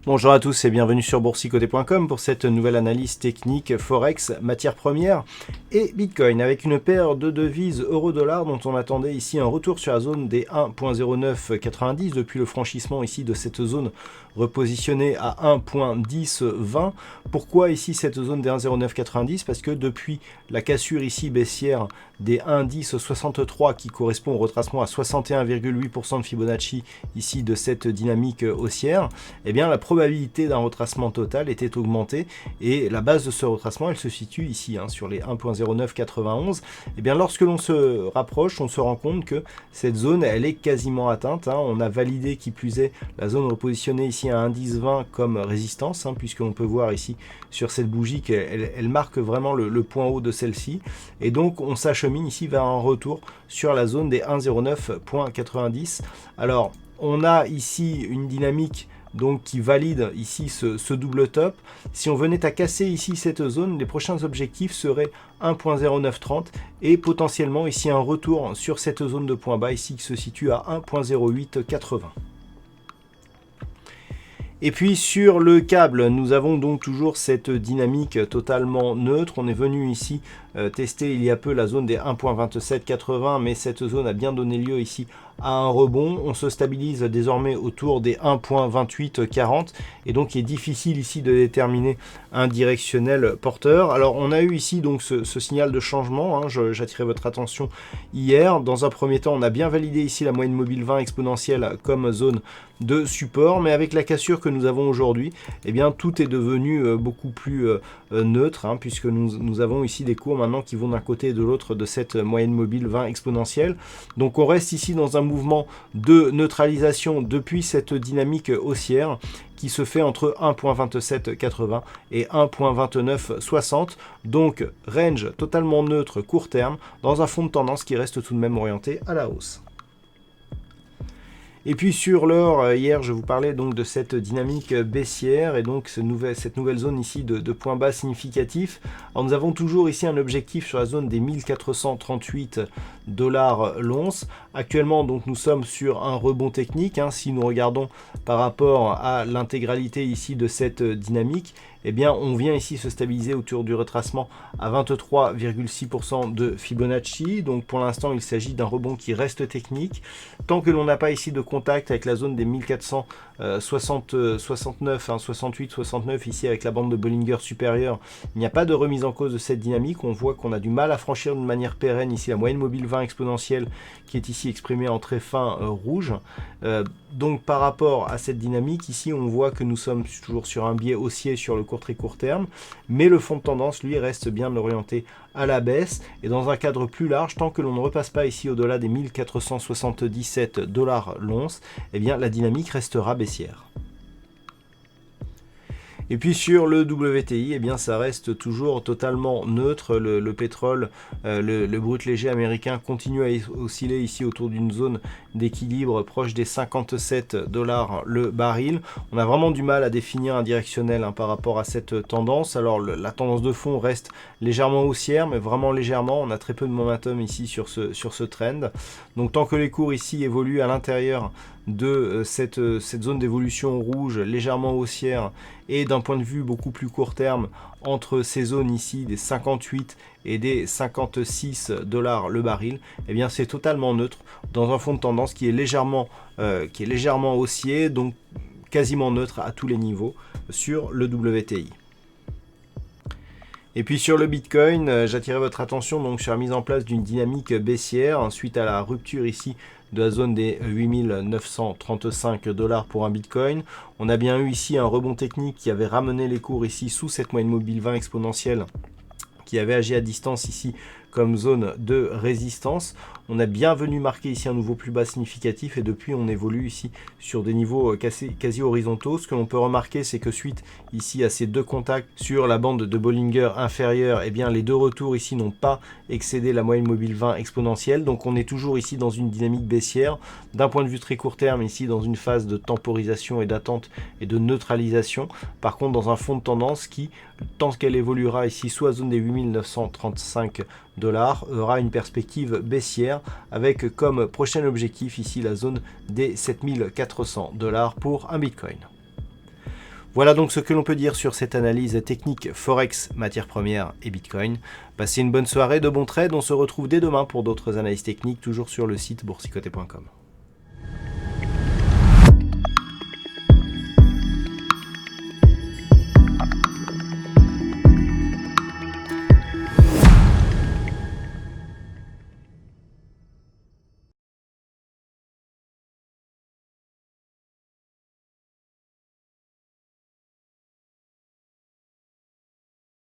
Bonjour à tous et bienvenue sur boursicoté.com pour cette nouvelle analyse technique Forex, matières premières et Bitcoin avec une paire de devises euro-dollar dont on attendait ici un retour sur la zone des 1.0990 depuis le franchissement ici de cette zone repositionnée à 1.1020. Pourquoi ici cette zone des 1.0990? Parce que depuis la cassure ici baissière des 1.1063 qui correspond au retracement à 61,8% de Fibonacci ici de cette dynamique haussière, eh bien la probabilité d'un retracement total était augmentée et la base de ce retracement elle se situe ici sur les 1.0991. Eh bien lorsque l'on se rapproche, on se rend compte que cette zone elle est quasiment atteinte. On a validé qui plus est la zone repositionnée ici à 1.1020 comme résistance, puisque l'on peut voir ici sur cette bougie qu'elle marque vraiment le point haut de celle-ci, et donc on s'achemine ici vers un retour sur la zone des 1.09.90. Alors on a ici une dynamique donc qui valide ici ce double top. Si on venait à casser ici cette zone, les prochains objectifs seraient 1.0930 et potentiellement ici un retour sur cette zone de point bas ici qui se situe à 1.0880. Et puis sur le câble, nous avons donc toujours cette dynamique totalement neutre. On est venu ici tester il y a peu la zone des 1.2780, mais cette zone a bien donné lieu ici à un rebond. On se stabilise désormais autour des 1.2840 et donc il est difficile ici de déterminer un directionnel porteur. Alors on a eu ici donc ce signal de changement, j'attirais votre attention hier. Dans un premier temps, on a bien validé ici la moyenne mobile 20 exponentielle comme zone de support, mais avec la cassure que nous avons aujourd'hui, eh bien tout est devenu beaucoup plus neutre, puisque nous avons ici des cours maintenant qui vont d'un côté et de l'autre de cette moyenne mobile 20 exponentielle. Donc on reste ici dans un mouvement de neutralisation depuis cette dynamique haussière qui se fait entre 1.2780 et 1.2960, donc range totalement neutre court terme dans un fond de tendance qui reste tout de même orienté à la hausse. Et puis sur l'or, hier je vous parlais donc de cette dynamique baissière et donc cette nouvelle zone ici de points bas significatifs. Alors nous avons toujours ici un objectif sur la zone des 1438 $ l'once. Actuellement donc nous sommes sur un rebond technique. Si nous regardons par rapport à l'intégralité ici de cette dynamique, eh bien on vient ici se stabiliser autour du retracement à 23,6% de Fibonacci. Donc pour l'instant il s'agit d'un rebond qui reste technique. Tant que l'on n'a pas ici de contact avec la zone des 1469, 68, 69 ici avec la bande de Bollinger supérieure, il n'y a pas de remise en cause de cette dynamique. On voit qu'on a du mal à franchir de manière pérenne ici la moyenne mobile 20 exponentielle qui est ici exprimée en très fin rouge. Donc par rapport à cette dynamique ici on voit que nous sommes toujours sur un biais haussier sur le très court terme, mais le fond de tendance lui reste bien orienté à la baisse et dans un cadre plus large, tant que l'on ne repasse pas ici au-delà des 1477 $ l'once, eh bien la dynamique restera baissière. Et puis sur le WTI, eh bien ça reste toujours totalement neutre. Le pétrole, le brut léger américain continue à osciller ici autour d'une zone d'équilibre proche des 57 $ le baril. On a vraiment du mal à définir un directionnel par rapport à cette tendance. Alors la tendance de fond reste légèrement haussière, mais vraiment légèrement. On a très peu de momentum ici sur ce trend. Donc tant que les cours ici évoluent à l'intérieur de cette zone d'évolution rouge légèrement haussière et d'un point de vue beaucoup plus court terme entre ces zones ici des 58 et des 56 $ le baril, eh bien c'est totalement neutre dans un fond de tendance qui est légèrement haussier, donc quasiment neutre à tous les niveaux sur le WTI. Et puis sur le Bitcoin, j'attirais votre attention donc sur la mise en place d'une dynamique baissière suite à la rupture ici de la zone des 8935 $ pour un Bitcoin. On a bien eu ici un rebond technique qui avait ramené les cours ici sous cette moyenne mobile 20 exponentielle qui avait agi à distance ici comme zone de résistance. On a bien venu marquer ici un nouveau plus bas significatif et depuis on évolue ici sur des niveaux quasi horizontaux. Ce que l'on peut remarquer, c'est que suite ici à ces deux contacts sur la bande de Bollinger inférieure, eh bien les deux retours ici n'ont pas excédé la moyenne mobile 20 exponentielle. Donc on est toujours ici dans une dynamique baissière. D'un point de vue très court terme, ici dans une phase de temporisation et d'attente et de neutralisation. Par contre dans un fond de tendance qui, tant qu'elle évoluera ici sous la zone des 8935 $ aura une perspective baissière avec comme prochain objectif ici la zone des 7400 $ pour un Bitcoin. Voilà donc ce que l'on peut dire sur cette analyse technique Forex, matières premières et Bitcoin. Passez une bonne soirée, de bons trades, on se retrouve dès demain pour d'autres analyses techniques, toujours sur le site boursicoté.com.